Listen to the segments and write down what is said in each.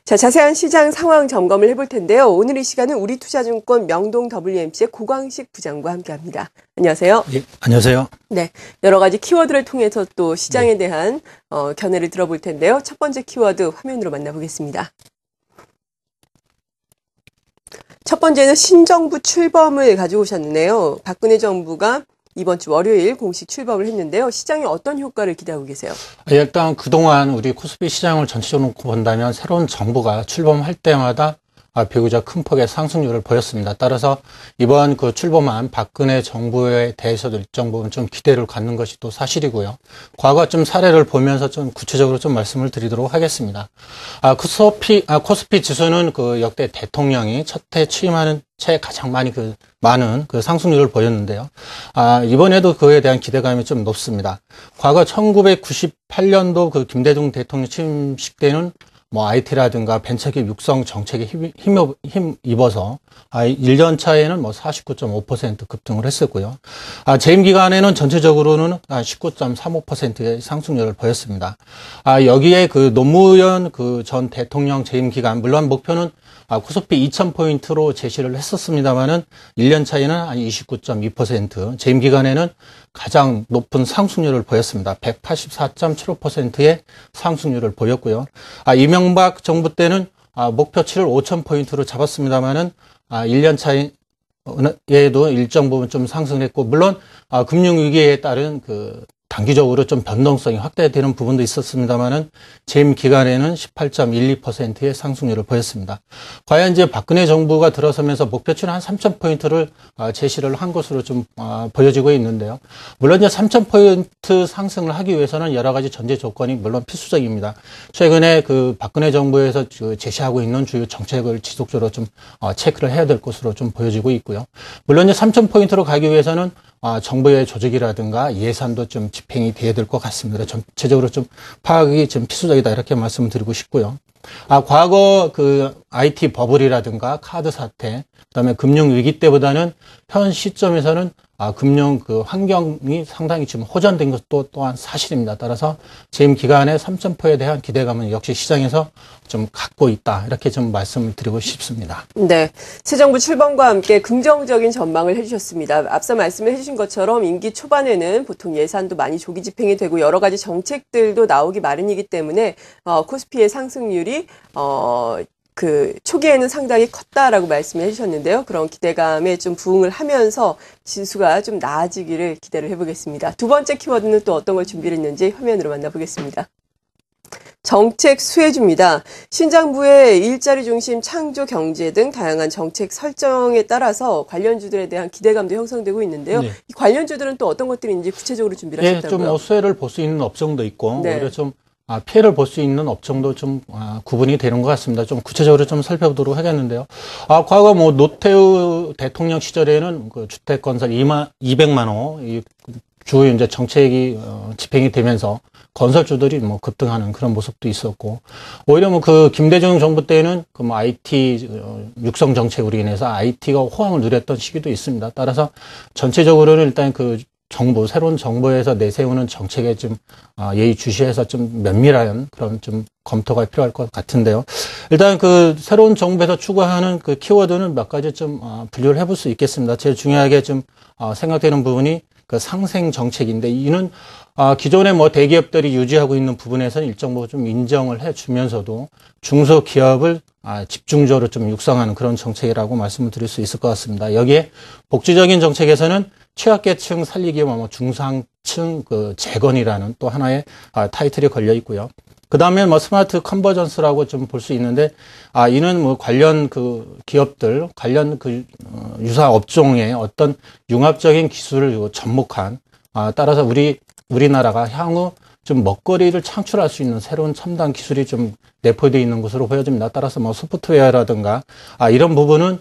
자, 자세한 시장 상황 점검을 해볼 텐데요. 오늘 이 시간은 우리투자증권 명동 WMC의 고광식 부장과 함께합니다. 안녕하세요. 예, 안녕하세요. 네, 여러 가지 키워드를 통해서 또 시장에 대한 견해를 들어볼 텐데요. 첫 번째 키워드 화면으로 만나보겠습니다. 첫 번째는 신정부 출범을 가져오셨네요. 박근혜 정부가 이번 주 월요일 공식 출범을 했는데요. 시장에 어떤 효과를 기대하고 계세요? 일단 그동안 우리 코스피 시장을 전체적으로 놓고 본다면 새로운 정부가 출범할 때마다 비교적 큰 폭의 상승률을 보였습니다. 따라서 이번 그 출범한 박근혜 정부에 대해서도 일정 부분 좀 기대를 갖는 것이 또 사실이고요. 과거 좀 사례를 보면서 좀 구체적으로 좀 말씀을 드리도록 하겠습니다. 코스피 지수는 그 역대 대통령이 첫 해 취임하는 채 가장 많은 상승률을 보였는데요. 이번에도 그에 대한 기대감이 좀 높습니다. 과거 1998년도 그 김대중 대통령 취임식 때는 IT라든가 벤처기업 육성 정책에 힘입어서 1년 차에는 49.5% 급등을 했었고요. 재임 기간에는 전체적으로는 19.35%의 상승률을 보였습니다. 여기에 그 노무현 그 전 대통령 재임 기간, 물론 목표는 코스피 2000포인트로 제시를 했었습니다만은 1년 차이는 한 29.2%, 재임 기간에는 가장 높은 상승률을 보였습니다. 184.75%의 상승률을 보였고요. 이명박 정부 때는 목표치를 5000포인트로 잡았습니다만은 1년 차이에도 일정 부분 좀 상승했고, 물론 금융위기에 따른 그 단기적으로 좀 변동성이 확대되는 부분도 있었습니다만은 재임 기간에는 18.12%의 상승률을 보였습니다. 과연 이제 박근혜 정부가 들어서면서 목표치는 한 3,000포인트를 제시를 한 것으로 좀 보여지고 있는데요. 물론 이제 3,000포인트 상승을 하기 위해서는 여러 가지 전제 조건이 물론 필수적입니다. 최근에 그 박근혜 정부에서 제시하고 있는 주요 정책을 지속적으로 좀 체크를 해야 될 것으로 좀 보여지고 있고요. 물론 이제 3,000포인트로 가기 위해서는 정부의 조직이라든가 예산도 좀 집행이 돼야 될 것 같습니다. 전체적으로 좀 파악이 좀 필수적이다, 이렇게 말씀을 드리고 싶고요. 과거 그 IT 버블이라든가 카드 사태, 그다음에 금융 위기 때보다는 현 시점에서는 금융 그 환경이 상당히 지금 호전된 것도 또한 사실입니다. 따라서 재임 기간에 3,000포에 대한 기대감은 역시 시장에서 좀 갖고 있다, 이렇게 좀 말씀을 드리고 싶습니다. 네, 새 정부 출범과 함께 긍정적인 전망을 해주셨습니다. 앞서 말씀을 해주신 것처럼 임기 초반에는 보통 예산도 많이 조기 집행이 되고 여러 가지 정책들도 나오기 마련이기 때문에 코스피의 상승률이 그 초기에는 상당히 컸다라고 말씀을 해주셨는데요. 그런 기대감에 좀 부응을 하면서 지수가 좀 나아지기를 기대를 해보겠습니다. 두 번째 키워드는 또 어떤 걸 준비를 했는지 화면으로 만나보겠습니다. 정책 수혜주입니다. 신정부의 일자리 중심 창조 경제 등 다양한 정책 설정에 따라서 관련주들에 대한 기대감도 형성되고 있는데요. 네. 이 관련주들은 또 어떤 것들인지 구체적으로 준비를 하셨다고요? 좀 수혜를 볼 수 있는 업종도 있고, 네. 오히려 좀 피해를 볼 수 있는 업종도 좀 구분이 되는 것 같습니다. 좀 구체적으로 좀 살펴보도록 하겠는데요. 과거 노태우 대통령 시절에는 그 주택 건설 200만 호 이 주요 이제 정책이 집행이 되면서 건설주들이 급등하는 그런 모습도 있었고, 오히려 그 김대중 정부 때는 그 IT 육성 정책으로 인해서 IT가 호황을 누렸던 시기도 있습니다. 따라서 전체적으로는 일단 그 새로운 정부에서 내세우는 정책에 좀 예의주시해서 좀 면밀한 그런 좀 검토가 필요할 것 같은데요. 일단 그 새로운 정부에서 추구하는 그 키워드는 몇 가지 좀 분류를 해볼 수 있겠습니다. 제일 중요하게 좀 생각되는 부분이 그 상생 정책인데, 이는 기존의 대기업들이 유지하고 있는 부분에서는 일정 부분 좀 인정을 해주면서도 중소기업을 집중적으로 좀 육성하는 그런 정책이라고 말씀을 드릴 수 있을 것 같습니다. 여기에 복지적인 정책에서는 취약계층 살리기 위한 중상층 그 재건이라는 또 하나의 타이틀이 걸려 있고요. 그 다음에 스마트 컨버전스라고 좀 볼 수 있는데, 이는 관련 그 기업들, 관련 그 유사 업종의 어떤 융합적인 기술을 접목한, 따라서 우리나라가 향후 좀 먹거리를 창출할 수 있는 새로운 첨단 기술이 좀 내포되어 있는 것으로 보여집니다. 따라서 소프트웨어라든가 이런 부분은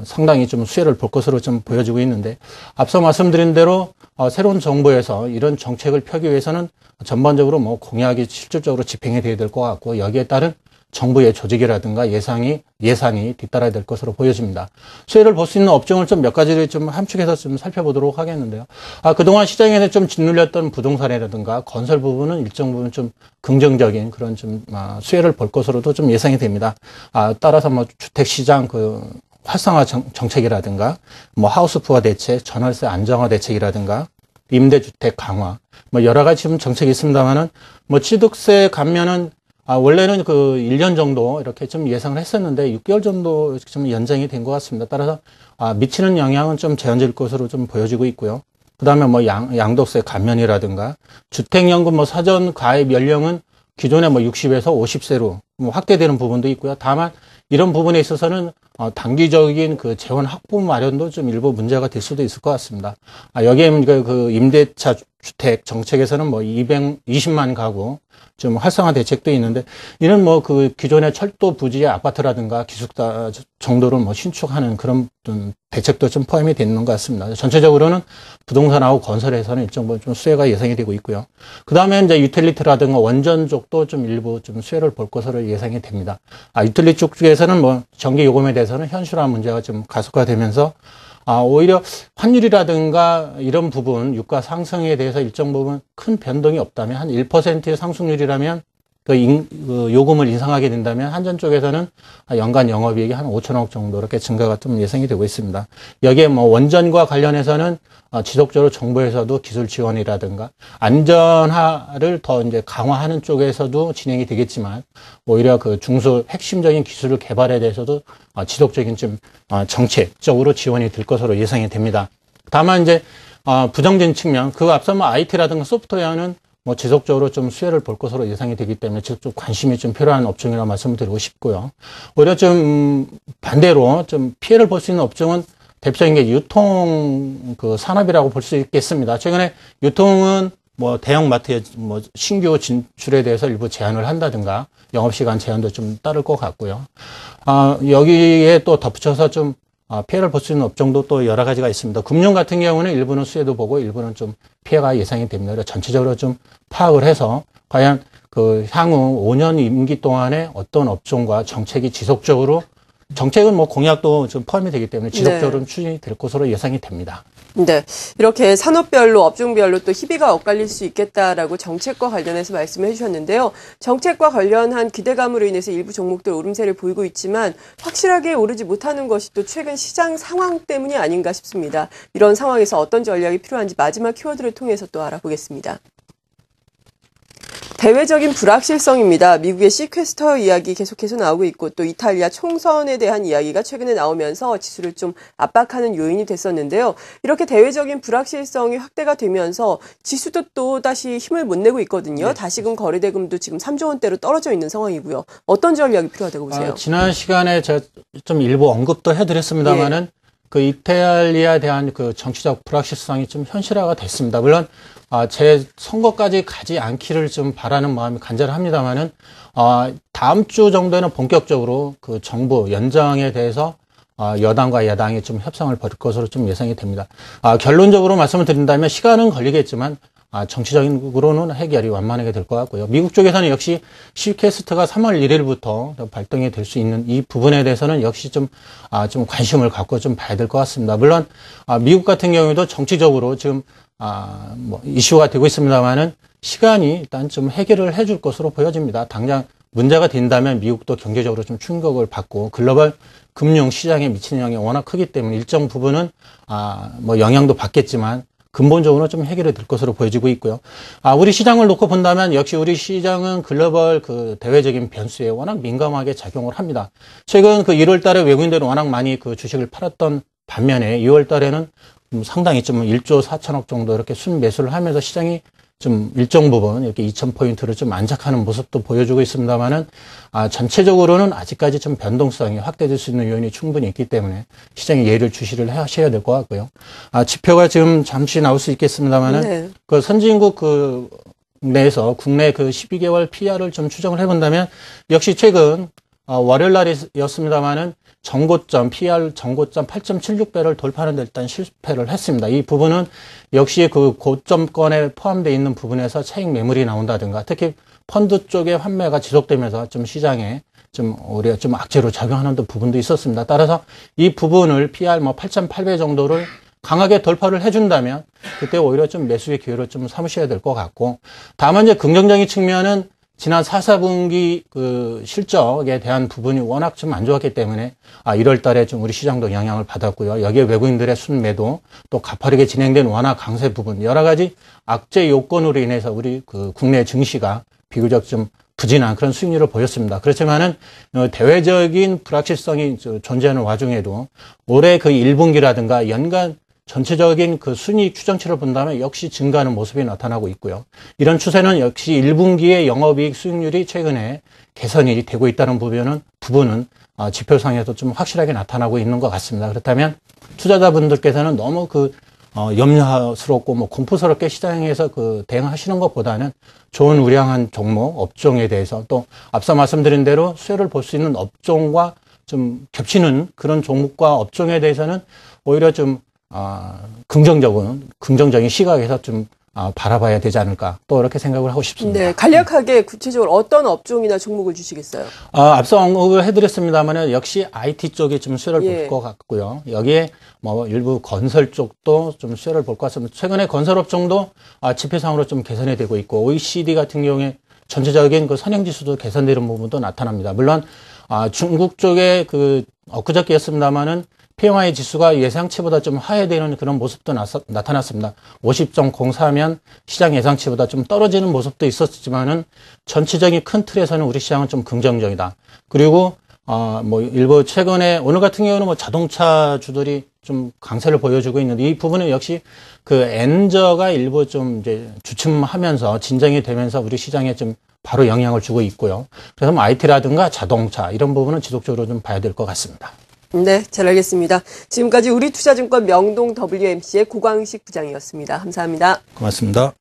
상당히 좀 수혜를 볼 것으로 좀 보여지고 있는데, 앞서 말씀드린 대로 새로운 정부에서 이런 정책을 펴기 위해서는 전반적으로 공약이 실질적으로 집행이 돼야 될 것 같고, 여기에 따른 정부의 조직이라든가 예산이 뒤따라야 될 것으로 보여집니다. 수혜를 볼 수 있는 업종을 좀 몇 가지를 좀 함축해서 좀 살펴보도록 하겠는데요. 그동안 시장에서 좀 짓눌렸던 부동산이라든가 건설 부분은 일정 부분 좀 긍정적인 그런 좀 수혜를 볼 것으로도 좀 예상이 됩니다. 따라서 뭐 주택시장 활성화 정책이라든가 뭐 하우스푸어 대책, 전월세 안정화 대책이라든가 임대주택 강화, 뭐 여러 가지 지금 정책이 있습니다만은 뭐 취득세 감면은 원래는 1년 정도 이렇게 좀 예상을 했었는데 6개월 정도 좀 연장이 된 것 같습니다. 따라서 미치는 영향은 좀 제한될 것으로 좀 보여지고 있고요. 그 다음에 뭐 양도세 감면이라든가 주택연금 뭐 사전 가입 연령은 기존에 뭐 60에서 50세로 뭐 확대되는 부분도 있고요. 다만 이런 부분에 있어서는 단기적인 재원 확보 마련도 좀 일부 문제가 될 수도 있을 것 같습니다. 여기에 임대차 주택 정책에서는 뭐 220만 가구 좀 활성화 대책도 있는데 이는 뭐 기존의 철도 부지의 아파트라든가 기숙사 정도를 뭐 신축하는 그런 대책도 좀 포함이 되는 것 같습니다. 전체적으로는 부동산하고 건설에서는 일정 부분 좀 수혜가 예상이 되고 있고요. 그 다음에 이제 유틸리티라든가 원전 쪽도 좀 일부 좀 수혜를 볼 것으로 예상이 됩니다. 유틸리티 쪽에서는 뭐 전기 요금에 대해서는 현실화 문제가 좀 가속화되면서 오히려 환율이라든가 이런 부분, 유가 상승에 대해서 일정 부분 큰 변동이 없다면, 한 1%의 상승률이라면, 요금을 인상하게 된다면, 한전 쪽에서는 연간 영업이익이 한 5천억 정도 이렇게 증가가 좀 예상이 되고 있습니다. 여기에 뭐 원전과 관련해서는 지속적으로 정부에서도 기술 지원이라든가 안전화를 더 이제 강화하는 쪽에서도 진행이 되겠지만, 오히려 중소 핵심적인 기술을 개발에 대해서도 지속적인 좀 정책적으로 지원이 될 것으로 예상이 됩니다. 다만 이제 부정적인 측면, 앞서 뭐 IT라든가 소프트웨어는 뭐 지속적으로 좀 수혜를 볼 것으로 예상이 되기 때문에 좀 관심이 좀 필요한 업종이라고 말씀을 드리고 싶고요. 오히려 좀 반대로 좀 피해를 볼 수 있는 업종은 대표적인 게 유통 산업이라고 볼 수 있겠습니다. 최근에 유통은 뭐 대형마트의 뭐 신규 진출에 대해서 일부 제한을 한다든가 영업시간 제한도 좀 따를 것 같고요. 여기에 또 덧붙여서 좀 피해를 볼 수 있는 업종도 또 여러 가지가 있습니다. 금융 같은 경우는 일부는 수혜도 보고 일부는 좀 피해가 예상이 됩니다. 그래서 전체적으로 좀 파악을 해서 과연 향후 5년 임기 동안에 어떤 업종과 정책이 지속적으로 정책은 뭐 공약도 좀 포함이 되기 때문에 지속적으로 추진이 될 것으로 예상이 됩니다. 네. 이렇게 산업별로, 업종별로 또 희비가 엇갈릴 수 있겠다라고 정책과 관련해서 말씀을 해주셨는데요. 정책과 관련한 기대감으로 인해서 일부 종목들 오름세를 보이고 있지만 확실하게 오르지 못하는 것이 또 최근 시장 상황 때문이 아닌가 싶습니다. 이런 상황에서 어떤 전략이 필요한지 마지막 키워드를 통해서 또 알아보겠습니다. 대외적인 불확실성입니다. 미국의 시퀘스터 이야기 계속해서 나오고 있고 또 이탈리아 총선에 대한 이야기가 최근에 나오면서 지수를 좀 압박하는 요인이 됐었는데요. 이렇게 대외적인 불확실성이 확대가 되면서 지수도 또 다시 힘을 못 내고 있거든요. 네. 다시금 거래대금도 지금 3조 원대로 떨어져 있는 상황이고요. 어떤 전략이 필요하다고 보세요? 지난 시간에 제가 좀 일부 언급도 해드렸습니다만은 이탈리아에 대한 정치적 불확실성이 좀 현실화가 됐습니다. 물론 제 선거까지 가지 않기를 좀 바라는 마음이 간절합니다만은 다음 주 정도에는 본격적으로 정부 연정에 대해서 여당과 야당이 좀 협상을 벌일 것으로 좀 예상이 됩니다. 결론적으로 말씀을 드린다면 시간은 걸리겠지만 정치적으로는 해결이 완만하게 될 것 같고요. 미국 쪽에서는 역시 시퀘스트가 3월 1일부터 발동이 될 수 있는 이 부분에 대해서는 역시 좀 관심을 갖고 좀 봐야 될 것 같습니다. 물론 미국 같은 경우에도 정치적으로 지금 뭐 이슈가 되고 있습니다만은 시간이 일단 좀 해결을 해줄 것으로 보여집니다. 당장 문제가 된다면 미국도 경제적으로 좀 충격을 받고 글로벌 금융 시장에 미치는 영향이 워낙 크기 때문에 일정 부분은 뭐 영향도 받겠지만 근본적으로 좀 해결이 될 것으로 보여지고 있고요. 우리 시장을 놓고 본다면 역시 우리 시장은 글로벌 대외적인 변수에 워낙 민감하게 작용을 합니다. 최근 1월 달에 외국인들은 워낙 많이 주식을 팔았던 반면에 2월 달에는 상당히 좀 1조 4천억 정도 이렇게 순매수를 하면서 시장이 좀 일정 부분 이렇게 2,000포인트를 좀 안착하는 모습도 보여주고 있습니다만은 전체적으로는 아직까지 좀 변동성이 확대될 수 있는 요인이 충분히 있기 때문에 시장에 예의를 주시를 하셔야 될 것 같고요. 지표가 지금 잠시 나올 수 있겠습니다만은 선진국 내에서 국내 12개월 PR을 좀 추정을 해본다면 역시 최근 월요일 날이었습니다만은 정고점, PR 정고점 8.76배를 돌파하는 데 일단 실패를 했습니다. 이 부분은 역시 고점권에 포함되어 있는 부분에서 차익 매물이 나온다든가 특히 펀드 쪽의 환매가 지속되면서 좀 시장에 좀 오히려 좀 악재로 작용하는 부분도 있었습니다. 따라서 이 부분을 PR 8,800 정도를 강하게 돌파를 해준다면 그때 오히려 좀 매수의 기회로 좀 삼으셔야 될 것 같고, 다만 이제 긍정적인 측면은 지난 4, 4분기 그 실적에 대한 부분이 워낙 좀 안 좋았기 때문에 1월 달에 좀 우리 시장도 영향을 받았고요. 여기에 외국인들의 순매도 또 가파르게 진행된 원화 강세 부분, 여러 가지 악재 요건으로 인해서 우리 그 국내 증시가 비교적 좀 부진한 그런 수익률을 보였습니다. 그렇지만은 대외적인 불확실성이 존재하는 와중에도 올해 그 1분기라든가 연간 전체적인 그 순이익 추정치를 본다면 역시 증가하는 모습이 나타나고 있고요. 이런 추세는 역시 1분기의 영업이익 수익률이 최근에 개선이 되고 있다는 부분은 지표상에서 좀 확실하게 나타나고 있는 것 같습니다. 그렇다면 투자자분들께서는 너무 염려스럽고 공포스럽게 시장에서 대응하시는 것보다는 좋은 우량한 종목, 업종에 대해서 또 앞서 말씀드린 대로 수혜를 볼 수 있는 업종과 좀 겹치는 그런 종목과 업종에 대해서는 오히려 좀 긍정적인 시각에서 좀 바라봐야 되지 않을까, 또 이렇게 생각을 하고 싶습니다. 네, 간략하게 구체적으로 어떤 업종이나 종목을 주시겠어요? 앞서 언급을 해드렸습니다만 역시 IT 쪽이 좀 수혜를 볼 것 같고요. 여기에 일부 건설 쪽도 좀 수혜를 볼 것 같습니다. 최근에 건설 업종도 지표상으로 좀 개선이 되고 있고, OECD 같은 경우에 전체적인 그 선행지수도 개선되는 부분도 나타납니다. 물론 중국 쪽에 엊그저께였습니다만은 PMI 지수가 예상치보다 좀 하회되는 그런 모습도 나타났습니다. 50.04면 시장 예상치보다 좀 떨어지는 모습도 있었지만은 전체적인 큰 틀에서는 우리 시장은 좀 긍정적이다. 그리고 일부 최근에 오늘 같은 경우는 자동차주들이 좀 강세를 보여주고 있는데, 이 부분은 역시 엔저가 일부 좀 이제 주춤하면서 진정이 되면서 우리 시장에 좀 바로 영향을 주고 있고요. 그래서 IT라든가 자동차 이런 부분은 지속적으로 좀 봐야 될 것 같습니다. 네, 잘 알겠습니다. 지금까지 우리투자증권 명동 WMC의 고광식 부장이었습니다. 감사합니다. 고맙습니다.